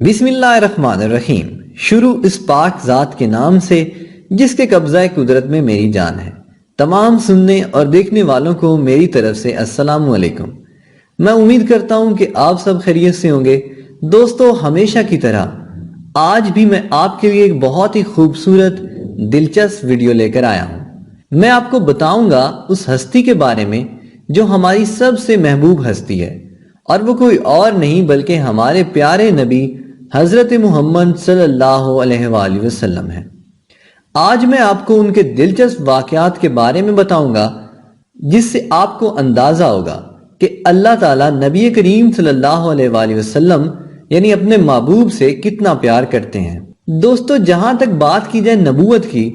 بسم اللہ الرحمن الرحیم۔ شروع اس پاک ذات کے نام سے جس کے قبضہ قدرت میں میری جان ہے۔ تمام سننے اور دیکھنے والوں کو میری طرف سے السلام علیکم۔ میں امید کرتا ہوں کہ آپ سب خیریت سے ہوں گے۔ دوستو، ہمیشہ کی طرح آج بھی میں آپ کے لیے ایک بہت ہی خوبصورت دلچسپ ویڈیو لے کر آیا ہوں۔ میں آپ کو بتاؤں گا اس ہستی کے بارے میں جو ہماری سب سے محبوب ہستی ہے، اور وہ کوئی اور نہیں بلکہ ہمارے پیارے نبی حضرت محمد صلی اللہ علیہ وآلہ وسلم ہے۔ آج میں آپ کو ان کے دلچسپ واقعات کے بارے میں بتاؤں گا جس سے آپ کو اندازہ ہوگا کہ اللہ تعالیٰ نبی کریم صلی اللہ علیہ وآلہ وسلم یعنی اپنے محبوب سے کتنا پیار کرتے ہیں۔ دوستو، جہاں تک بات کی جائے نبوت کی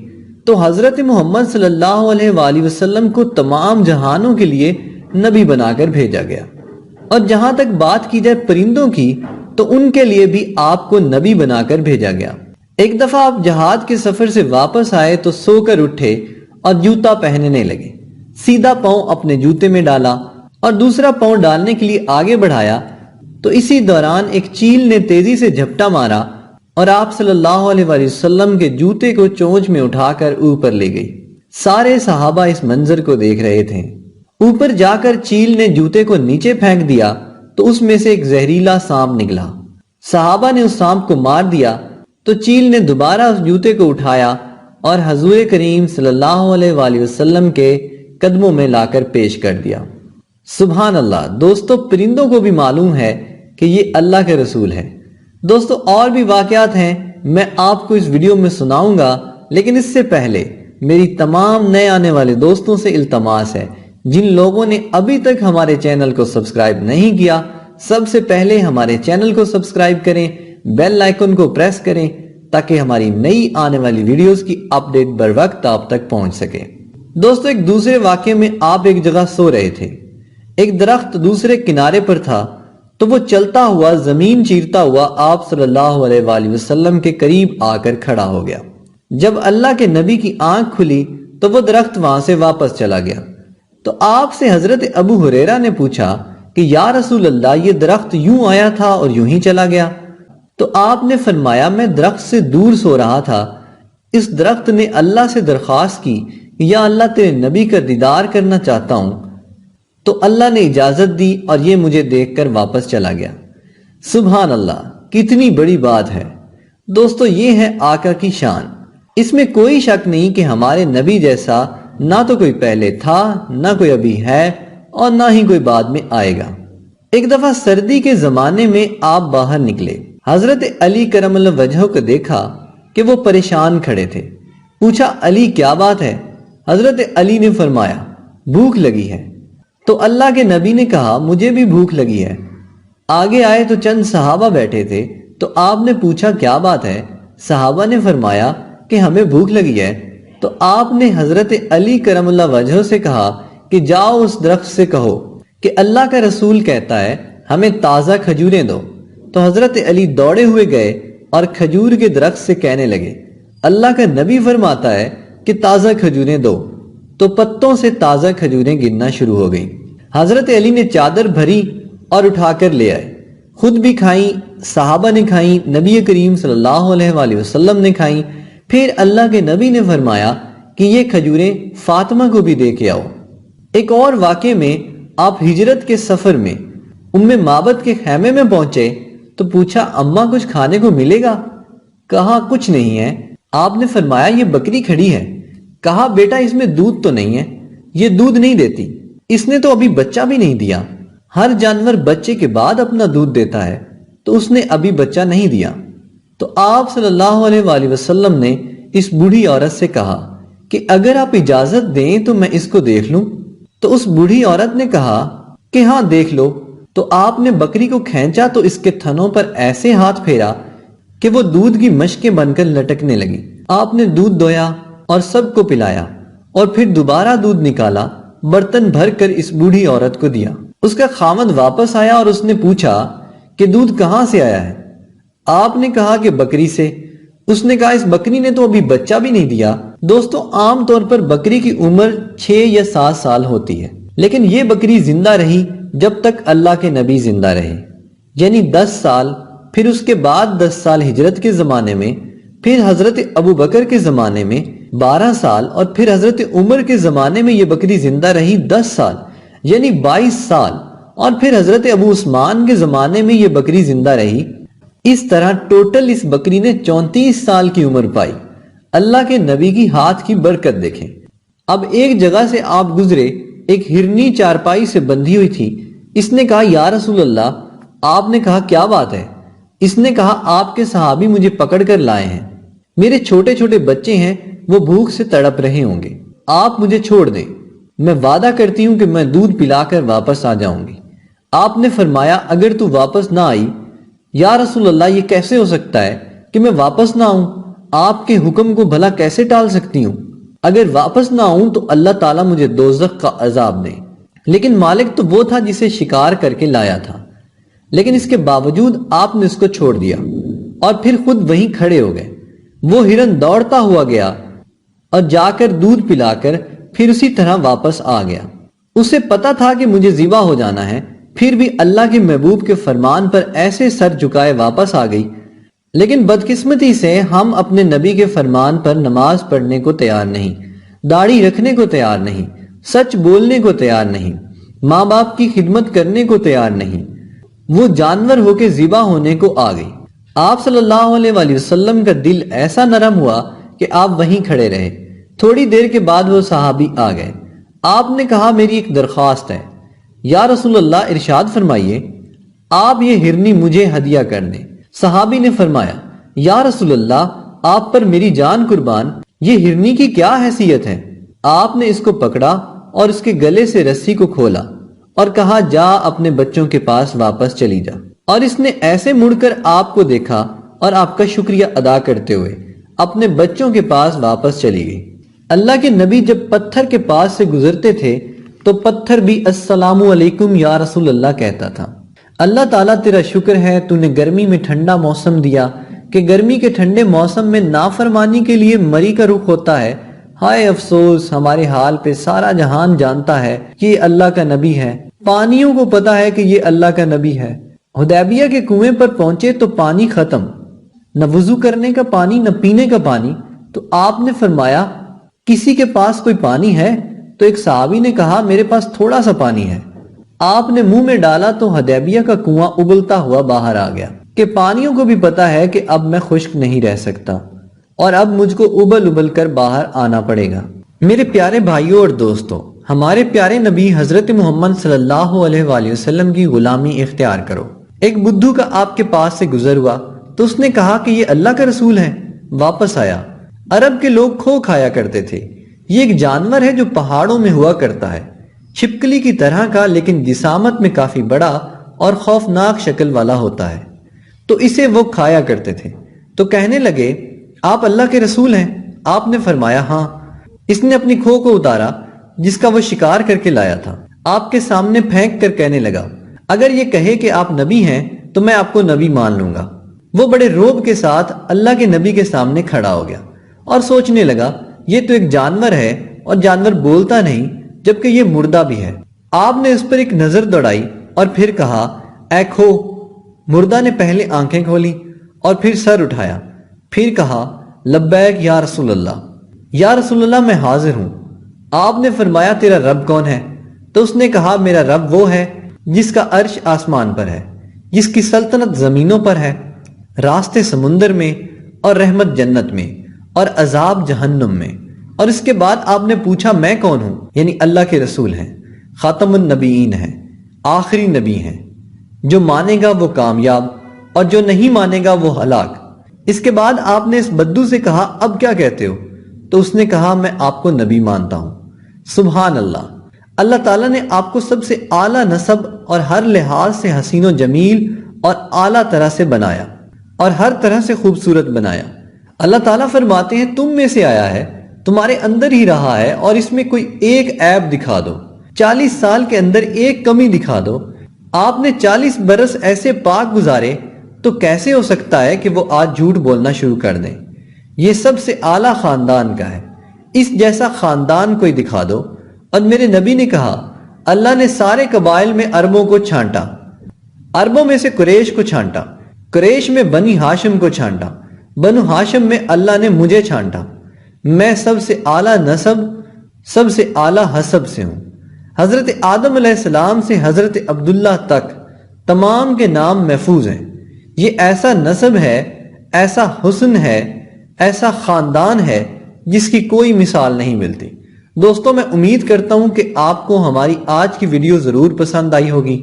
تو حضرت محمد صلی اللہ علیہ وآلہ وسلم کو تمام جہانوں کے لیے نبی بنا کر بھیجا گیا، اور جہاں تک بات کی جائے پرندوں کی تو ان کے لیے بھی آپ کو نبی بنا کر بھیجا گیا۔ ایک دفعہ آپ جہاد کے سفر سے واپس آئے تو سو کر اٹھے اور جوتا پہننے لگے۔ سیدھا پاؤں اپنے جوتے میں ڈالا اور دوسرا پاؤں ڈالنے کے لیے آگے بڑھایا تو اسی دوران ایک چیل نے تیزی سے جھپٹا مارا اور آپ صلی اللہ علیہ وآلہ وسلم کے جوتے کو چونچ میں اٹھا کر اوپر لے گئی۔ سارے صحابہ اس منظر کو دیکھ رہے تھے۔ اوپر جا کر چیل نے جوتے کو نیچے پھینک دیا تو اس میں سے ایک زہریلا سانپ نکلا۔ صحابہ نے اس سانپ کو مار دیا تو چیل نے دوبارہ اس جوتے کو اٹھایا اور حضور کریم صلی اللہ علیہ وآلہ وسلم کے قدموں میں لا کر پیش کر دیا۔ سبحان اللہ۔ دوستو، پرندوں کو بھی معلوم ہے کہ یہ اللہ کے رسول ہے۔ دوستو، اور بھی واقعات ہیں، میں آپ کو اس ویڈیو میں سناؤں گا، لیکن اس سے پہلے میری تمام نئے آنے والے دوستوں سے التماس ہے، جن لوگوں نے ابھی تک ہمارے چینل کو سبسکرائب نہیں کیا، سب سے پہلے ہمارے چینل کو سبسکرائب کریں، بیل آئیکن کو پریس کریں تاکہ ہماری نئی آنے والی ویڈیوز کی اپڈیٹ بر وقت آپ تک پہنچ سکے۔ دوستو، ایک دوسرے واقعے میں آپ ایک جگہ سو رہے تھے۔ ایک درخت دوسرے کنارے پر تھا تو وہ چلتا ہوا زمین چیرتا ہوا آپ صلی اللہ علیہ وآلہ وسلم کے قریب آ کر کھڑا ہو گیا۔ جب اللہ کے نبی کی آنکھ کھلی تو وہ درخت وہاں سے واپس چلا گیا۔ تو آپ سے حضرت ابو ہریرہ نے پوچھا کہ یا رسول اللہ، یہ درخت یوں آیا تھا اور یوں ہی چلا گیا؟ تو آپ نے فرمایا، میں درخت سے دور سو رہا تھا۔ اس درخت نے اللہ سے درخواست کی کہ یا اللہ، تیرے نبی کا دیدار کرنا چاہتا ہوں، تو اللہ نے اجازت دی اور یہ مجھے دیکھ کر واپس چلا گیا۔ سبحان اللہ، کتنی بڑی بات ہے۔ دوستو، یہ ہے آقا کی شان۔ اس میں کوئی شک نہیں کہ ہمارے نبی جیسا نہ تو کوئی پہلے تھا، نہ کوئی ابھی ہے، اور نہ ہی کوئی بعد میں آئے گا۔ ایک دفعہ سردی کے زمانے میں آپ باہر نکلے۔ حضرت علی کرم اللہ وجہہ کو دیکھا کہ وہ پریشان کھڑے تھے۔ پوچھا، علی کیا بات ہے؟ حضرت علی نے فرمایا، بھوک لگی ہے۔ تو اللہ کے نبی نے کہا، مجھے بھی بھوک لگی ہے۔ آگے آئے تو چند صحابہ بیٹھے تھے، تو آپ نے پوچھا، کیا بات ہے؟ صحابہ نے فرمایا کہ ہمیں بھوک لگی ہے۔ تو آپ نے حضرت علی کرم اللہ وجہہ سے کہا کہ جاؤ اس درخت سے کہو کہ اللہ کا رسول کہتا ہے ہمیں تازہ کھجوریں دو۔ تو حضرت علی دوڑے ہوئے گئے اور کھجور کے درخت سے کہنے لگے، اللہ کا نبی فرماتا ہے کہ تازہ کھجوریں دو۔ تو پتوں سے تازہ کھجوریں گرنا شروع ہو گئیں۔ حضرت علی نے چادر بھری اور اٹھا کر لے آئے، خود بھی کھائیں، صحابہ نے کھائیں، نبی کریم صلی اللہ علیہ وآلہ وسلم نے کھائیں۔ پھر اللہ کے نبی نے فرمایا کہ یہ کھجوریں فاطمہ کو بھی دے کے آؤ۔ ایک اور واقعے میں آپ ہجرت کے سفر میں معبد کے خیمے میں پہنچے تو پوچھا، اماں کچھ کھانے کو ملے گا؟ کہا، کچھ نہیں ہے۔ آپ نے فرمایا، یہ بکری کھڑی ہے۔ کہا، بیٹا اس میں دودھ تو نہیں ہے، یہ دودھ نہیں دیتی، اس نے تو ابھی بچہ بھی نہیں دیا۔ ہر جانور بچے کے بعد اپنا دودھ دیتا ہے، تو اس نے ابھی بچہ نہیں دیا۔ تو آپ صلی اللہ علیہ وآلہ وسلم نے اس بوڑھی عورت سے کہا کہ اگر آپ اجازت دیں تو میں اس کو دیکھ لوں۔ تو اس بوڑھی عورت نے کہا کہ ہاں دیکھ لو۔ تو آپ نے بکری کو کھینچا تو اس کے تھنوں پر ایسے ہاتھ پھیرا کہ وہ دودھ کی مشکیں بن کر لٹکنے لگی۔ آپ نے دودھ دویا اور سب کو پلایا، اور پھر دوبارہ دودھ نکالا، برتن بھر کر اس بوڑھی عورت کو دیا۔ اس کا خاوند واپس آیا اور اس نے پوچھا کہ دودھ کہاں سے آیا ہے؟ آپ نے کہا کہ بکری سے۔ اس نے کہا، اس بکری نے تو ابھی بچہ بھی نہیں دیا۔ دوستو، عام طور پر بکری کی عمر 6 یا 7 سال ہوتی ہے، لیکن یہ بکری زندہ رہی جب تک اللہ کے نبی زندہ رہے، یعنی 10 سال پھر اس کے بعد 10 سال ہجرت کے زمانے میں، پھر حضرت ابو بکر کے زمانے میں 12 سال، اور پھر حضرت عمر کے زمانے میں یہ بکری زندہ رہی 10 سال یعنی 22 سال، اور پھر حضرت ابو عثمان کے زمانے میں یہ بکری زندہ رہی۔ اس طرح ٹوٹل اس بکری نے 34 سال کی عمر پائی۔ اللہ کے نبی کی ہاتھ کی برکت دیکھیں۔ اب ایک جگہ سے آپ گزرے، ایک ہرنی چارپائی سے بندھی ہوئی تھی۔ اس نے کہا یا رسول اللہ۔ آپ نے کہا کیا بات ہے؟ اس نے کہا آپ کے صحابی مجھے پکڑ کر لائے ہیں، میرے چھوٹے چھوٹے بچے ہیں، وہ بھوک سے تڑپ رہے ہوں گے، آپ مجھے چھوڑ دیں، میں وعدہ کرتی ہوں کہ میں دودھ پلا کر واپس آ جاؤں گی۔ آپ نے فرمایا اگر تو واپس نہ آئی، یا رسول اللہ یہ کیسے ہو سکتا ہے کہ میں واپس نہ آؤں؟ آپ کے حکم کو بھلا کیسے ٹال سکتی ہوں؟ اگر واپس نہ آؤں تو اللہ تعالیٰ مجھے دوزخ کا عذاب دے۔ لیکن مالک تو وہ تھا جسے شکار کر کے لایا تھا، لیکن اس کے باوجود آپ نے اس کو چھوڑ دیا اور پھر خود وہیں کھڑے ہو گئے۔ وہ ہرن دوڑتا ہوا گیا اور جا کر دودھ پلا کر پھر اسی طرح واپس آ گیا۔ اسے پتا تھا کہ مجھے ذبح ہو جانا ہے، پھر بھی اللہ کے محبوب کے فرمان پر ایسے سر جھکائے واپس آ گئی۔ لیکن بدقسمتی سے ہم اپنے نبی کے فرمان پر نماز پڑھنے کو تیار نہیں، داڑھی رکھنے کو تیار نہیں، سچ بولنے کو تیار نہیں، ماں باپ کی خدمت کرنے کو تیار نہیں۔ وہ جانور ہو کے ذبح ہونے کو آ گئی۔ آپ صلی اللہ علیہ وآلہ وسلم کا دل ایسا نرم ہوا کہ آپ وہیں کھڑے رہے۔ تھوڑی دیر کے بعد وہ صحابی آ گئے۔ آپ نے کہا میری ایک درخواست ہے۔ یا رسول اللہ ارشاد فرمائیے۔ آپ یہ ہرنی مجھے ہدیہ کر دیں۔ صحابی نے فرمایا یا رسول اللہ آپ پر میری جان قربان، یہ ہرنی کی کیا حیثیت ہے؟ آپ نے اس کو پکڑا اور اس کے گلے سے رسی کو کھولا اور کہا جا اپنے بچوں کے پاس واپس چلی جا۔ اور اس نے ایسے مڑ کر آپ کو دیکھا اور آپ کا شکریہ ادا کرتے ہوئے اپنے بچوں کے پاس واپس چلی گئی۔ اللہ کے نبی جب پتھر کے پاس سے گزرتے تھے تو پتھر بھی السلام علیکم یا رسول اللہ کہتا تھا۔ اللہ تعالیٰ تیرا شکر ہے تو نے گرمی میں ٹھنڈا موسم دیا کہ گرمی کے ٹھنڈے موسم میں نافرمانی کے لیے مری کا رخ ہوتا ہے۔ ہائے افسوس ہمارے حال پہ، سارا جہان جانتا ہے کہ یہ اللہ کا نبی ہے، پانیوں کو پتا ہے کہ یہ اللہ کا نبی ہے۔ حدیبیہ کے کنویں پر پہنچے تو پانی ختم، نہ وضو کرنے کا پانی نہ پینے کا پانی۔ تو آپ نے فرمایا کسی کے پاس کوئی پانی ہے؟ تو ایک صحابی نے کہا میرے پاس تھوڑا سا پانی ہے۔ آپ نے منہ میں ڈالا تو حدیبیہ کا کنواں ابلتا ہوا باہر آ گیا کہ پانیوں کو بھی پتا ہے کہ اب میں خشک نہیں رہ سکتا اور اب مجھ کو ابل ابل کر باہر آنا پڑے گا۔ میرے پیارے بھائیوں اور دوستوں، ہمارے پیارے نبی حضرت محمد صلی اللہ علیہ وآلہ وسلم کی غلامی اختیار کرو۔ ایک بدھو کا آپ کے پاس سے گزر ہوا تو اس نے کہا کہ یہ اللہ کا رسول ہے۔ واپس آیا۔ عرب کے لوگ کھو کھایا کرتے تھے۔ یہ ایک جانور ہے جو پہاڑوں میں ہوا کرتا ہے، چھپکلی کی طرح کا، لیکن جسامت میں کافی بڑا اور خوفناک شکل والا ہوتا ہے۔ تو اسے وہ کھایا کرتے تھے۔ تو کہنے لگے آپ اللہ کے رسول ہیں؟ آپ نے فرمایا ہاں۔ اس نے اپنی کھو کو اتارا جس کا وہ شکار کر کے لایا تھا، آپ کے سامنے پھینک کر کہنے لگا اگر یہ کہے کہ آپ نبی ہیں تو میں آپ کو نبی مان لوں گا۔ وہ بڑے روب کے ساتھ اللہ کے نبی کے سامنے کھڑا ہو گیا اور سوچنے لگا یہ تو ایک جانور ہے اور جانور بولتا نہیں جبکہ یہ مردہ بھی ہے۔ آپ نے اس پر ایک نظر دوڑائی اور پھر کہا اے کھو۔ مردہ نے پہلے آنکھیں کھولی اور پھر سر اٹھایا، پھر کہا لبیک یا رسول اللہ، یا رسول اللہ میں حاضر ہوں۔ آپ نے فرمایا تیرا رب کون ہے؟ تو اس نے کہا میرا رب وہ ہے جس کا عرش آسمان پر ہے، جس کی سلطنت زمینوں پر ہے، راستے سمندر میں اور رحمت جنت میں اور عذاب جہنم میں۔ اور اس کے بعد آپ نے پوچھا میں کون ہوں؟ یعنی اللہ کے رسول ہیں، خاتم النبیین ہیں، آخری نبی ہیں، جو مانے گا وہ کامیاب اور جو نہیں مانے گا وہ ہلاک۔ اس کے بعد آپ نے اس بدو سے کہا اب کیا کہتے ہو؟ تو اس نے کہا میں آپ کو نبی مانتا ہوں۔ سبحان اللہ، اللہ تعالیٰ نے آپ کو سب سے اعلیٰ نسب اور ہر لحاظ سے حسین و جمیل اور اعلیٰ طرح سے بنایا اور ہر طرح سے خوبصورت بنایا۔ اللہ تعالیٰ فرماتے ہیں تم میں سے آیا ہے، تمہارے اندر ہی رہا ہے، اور اس میں کوئی ایک عیب دکھا دو، 40 سال کے اندر ایک کمی دکھا دو۔ آپ نے 40 برس ایسے پاک گزارے تو کیسے ہو سکتا ہے کہ وہ آج جھوٹ بولنا شروع کر دیں؟ یہ سب سے اعلیٰ خاندان کا ہے، اس جیسا خاندان کوئی دکھا دو۔ اور میرے نبی نے کہا اللہ نے سارے قبائل میں عربوں کو چھانٹا، عربوں میں سے قریش کو چھانٹا، قریش میں بنی ہاشم کو چھانٹا، بنو ہاشم میں اللہ نے مجھے چھانٹا، میں سب سے اعلیٰ نسب، سب سے اعلیٰ حسب سے ہوں۔ حضرت آدم علیہ السلام سے حضرت عبداللہ تک تمام کے نام محفوظ ہیں۔ یہ ایسا نسب ہے، ایسا حسن ہے، ایسا خاندان ہے جس کی کوئی مثال نہیں ملتی۔ دوستو، میں امید کرتا ہوں کہ آپ کو ہماری آج کی ویڈیو ضرور پسند آئی ہوگی۔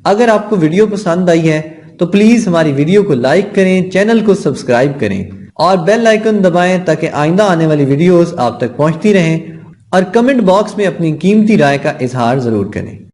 اگر آپ کو ویڈیو پسند آئی ہے تو پلیز ہماری ویڈیو کو لائک کریں، چینل کو سبسکرائب کریں اور بیل آئیکن دبائیں تاکہ آئندہ آنے والی ویڈیوز آپ تک پہنچتی رہیں، اور کمنٹ باکس میں اپنی قیمتی رائے کا اظہار ضرور کریں۔